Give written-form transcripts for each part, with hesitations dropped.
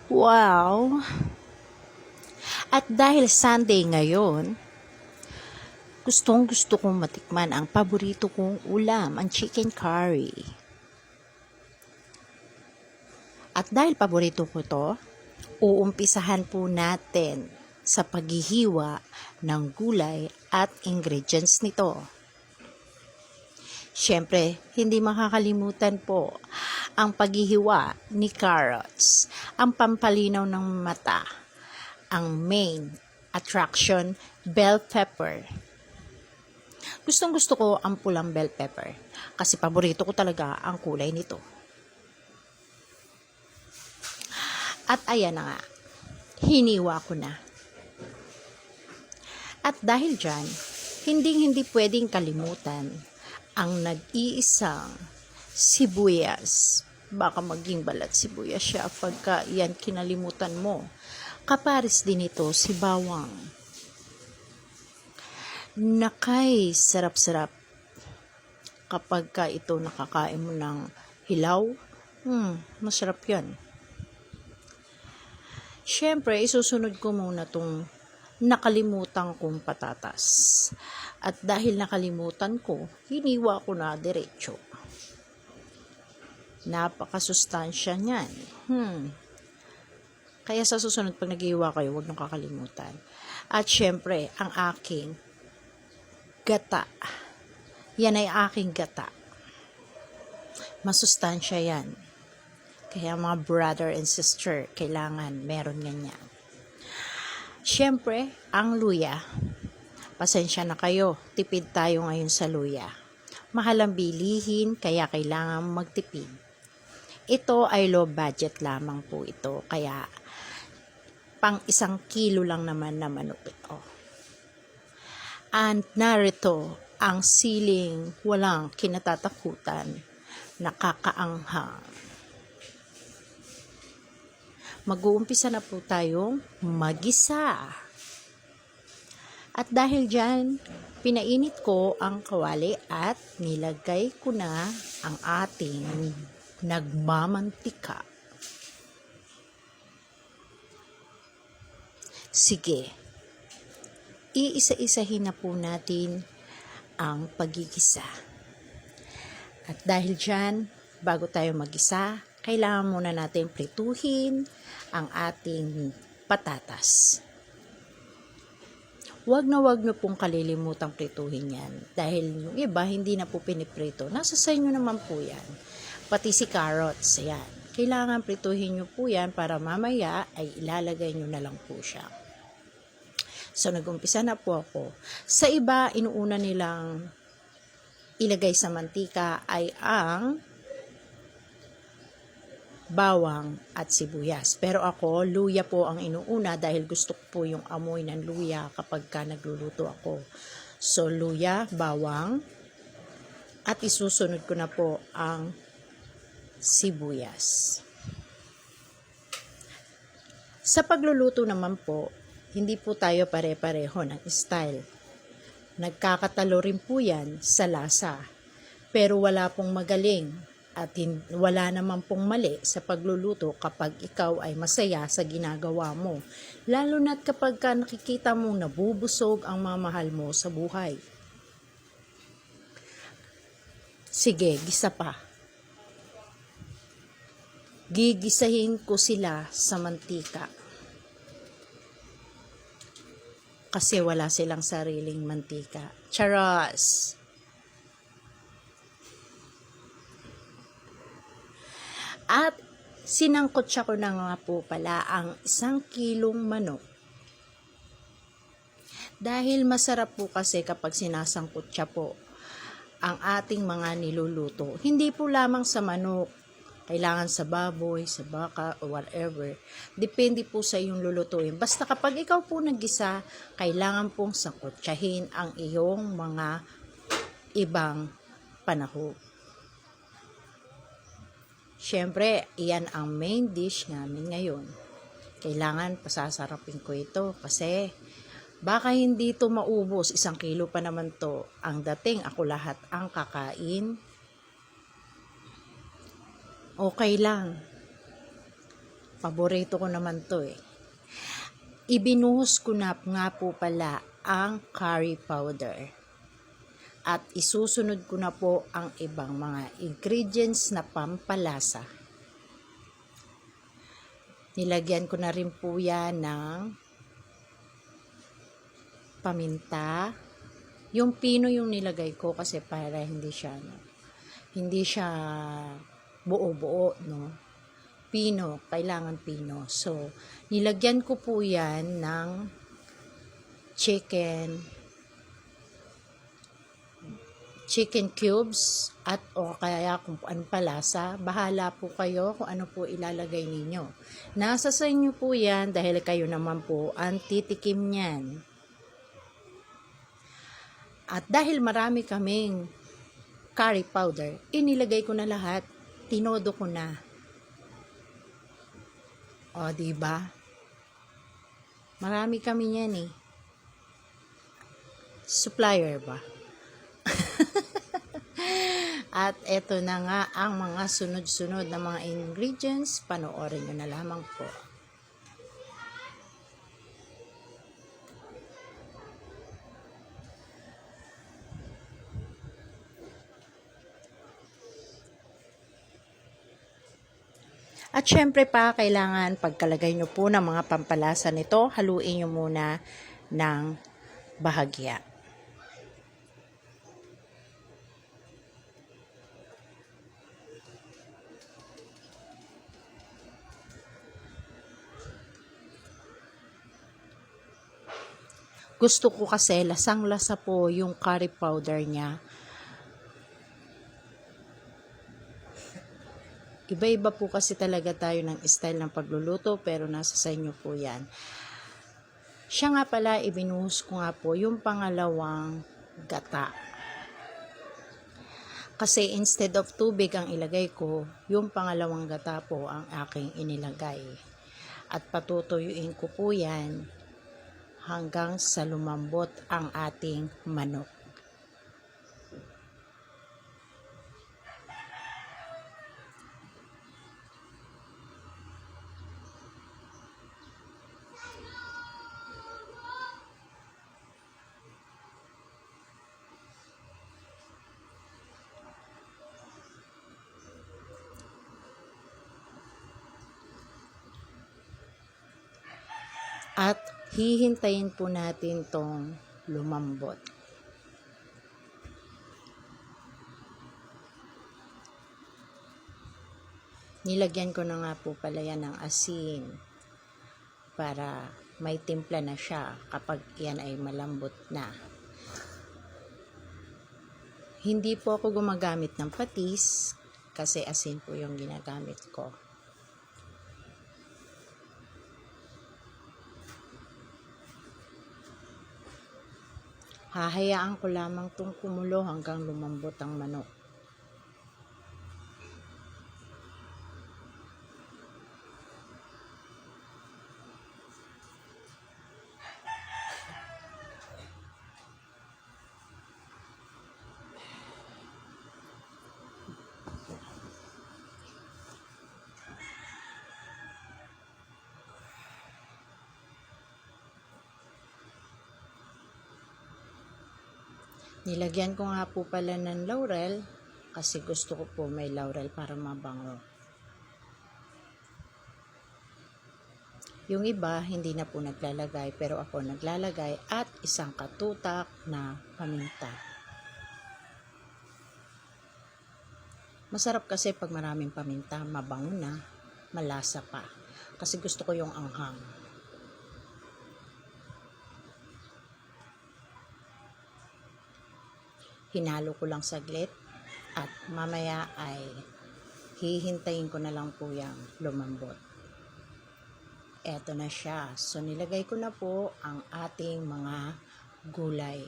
Wow! At dahil Sunday ngayon, gustong gusto kong matikman ang paborito kong ulam, ang chicken curry. At dahil paborito ko to, uumpisahan po natin sa paghihiwa ng gulay at ingredients nito. Siyempre, hindi makakalimutan po ang paghihiwa ni carrots, ang pampalinaw ng mata, ang main attraction, bell pepper. Gustong gusto ko ang pulang bell pepper kasi paborito ko talaga ang kulay nito. At ayan na nga, hiniwa ko na. At dahil dyan, hindi pwedeng kalimutan ang nag-iisang sibuyas. Baka maging balat sibuyas siya pagka yan kinalimutan mo. Kapares din ito si bawang. Nakay sarap-sarap kapag ka ito nakakain mo ng hilaw. Masarap yan. Siyempre, isusunod ko muna tong nakalimutan kong patatas. At dahil nakalimutan ko, hiniwa ko na diretso. Napakasustansya niyan. Kaya sa susunod pag naghiwa kayo, huwag nang kakalimutan. At syempre, ang aking gata. Yan ay aking gata. Masustansya yan. Kaya mga brother and sister, kailangan meron ganyan. Syempre, ang luya. Pasensya na kayo, tipid tayo ngayon sa luya. Mahal ang bilihin, kaya kailangan magtipid. Ito ay low budget lamang po ito, kaya pang 1 kilo lang naman na manok ito. And narito ang siling walang kinatatakutan, nakakaanghang. Mag-uumpisa na po tayong magisa. At dahil dyan, pinainit ko ang kawali at nilagay ko na ang ating nagmamantika. Sige, iisa-isahin na po natin ang pagigisa. At dahil dyan, bago tayo magisa, kailangan muna natin prituhin ang ating patatas. Wag na pong kalilimutang prituhin yan. Dahil yung iba, hindi na po piniprito. Nasa sa inyo naman po yan. Pati si carrots, yan. Kailangan prituhin nyo po yan para mamaya ay ilalagay nyo na lang po siya. So, nag-umpisa na po ako. Sa iba, inuuna nilang ilagay sa mantika ay ang bawang at sibuyas. Pero ako, luya po ang inuuna dahil gusto ko po yung amoy ng luya kapag ka nagluluto ako. So, luya, bawang, at isusunod ko na po ang sibuyas. Sa pagluluto naman po, hindi po tayo pare-pareho ng style. Nagkakatalo rin po yan sa lasa. Pero wala pong magaling. At wala naman pong mali sa pagluluto kapag ikaw ay masaya sa ginagawa mo. Lalo na't kapag ka nakikita mong nabubusog ang mga mahal mo sa buhay. Sige, gisa pa. Gigisahin ko sila sa mantika. Kasi wala silang sariling mantika. Charas! At sinangkotsa ko na nga po pala ang 1 kilong manok. Dahil masarap po kasi kapag sinasangkotsa po ang ating mga niluluto. Hindi po lamang sa manok. Kailangan sa baboy, sa baka, or whatever. Depende po sa iyong lulutuin. Basta kapag ikaw po naggisa, kailangan pong sangkotsahin ang iyong mga ibang panahon. Siyempre, iyan ang main dish namin ngayon. Kailangan pasasarapin ko ito kasi baka hindi ito maubos. 1 kilo pa naman to. Ang dating ako lahat ang kakain. Okay lang. Paborito ko naman to eh. Ibinuhos ko na nga po pala ang curry powder. At isusunod ko na po ang ibang mga ingredients na pampalasa. Nilagyan ko na rin po yan ng paminta. Yung pino yung nilagay ko kasi para hindi siya buo-buo, no? Pino, kailangan pino. So, nilagyan ko po yan ng chicken cubes at o kaya kung ano palasa, bahala po kayo kung ano po ilalagay ninyo. Nasa sa inyo po yan dahil kayo naman po ang titikim niyan. At dahil marami kaming curry powder, inilagay ko na lahat, tinodo ko na. O, diba? Marami kami niyan eh. Supplier ba? At eto na nga ang mga sunod-sunod na mga ingredients. Panoorin nyo na lamang po. At syempre pa, kailangan pagkalagay nyo po ng mga pampalasa nito, haluin nyo muna ng bahagya. Gusto ko kasi lasang-lasa po yung curry powder niya. Iba-iba po kasi talaga tayo ng style ng pagluluto, pero nasa sa inyo po yan. Siya nga pala, ibinuhos ko nga po yung pangalawang gata. Kasi instead of tubig ang ilagay ko, yung pangalawang gata po ang aking inilagay. At patutuyuin ko po yan hanggang sa lumambot ang ating manok. At hihintayin po natin tong lumambot. Nilagyan ko na nga po pala yan ng asin para may timpla na siya kapag yan ay malambot na. Hindi po ako gumagamit ng patis kasi asin po yung ginagamit ko. Hahayaan ko lamang itong kumulo hanggang lumambot ang manok. Nilagyan ko nga po pala ng laurel kasi gusto ko po may laurel para mabango. Yung iba hindi na po naglalagay pero ako naglalagay at isang katutak na paminta. Masarap kasi pag maraming paminta, mabango na, malasa pa. Kasi gusto ko yung anghang. Hinalo ko lang saglit at mamaya ay hihintayin ko na lang po yung lumambot. Eto na siya. So nilagay ko na po ang ating mga gulay.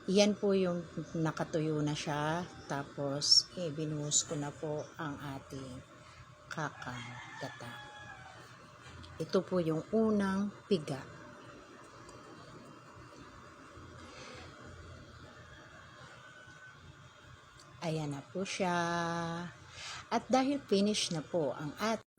Yan po yung nakatuyo na siya. Tapos ibinuhos ko na po ang ating kakagata. Ito po yung unang piga. Ayan na po siya. At dahil finish na po ang ating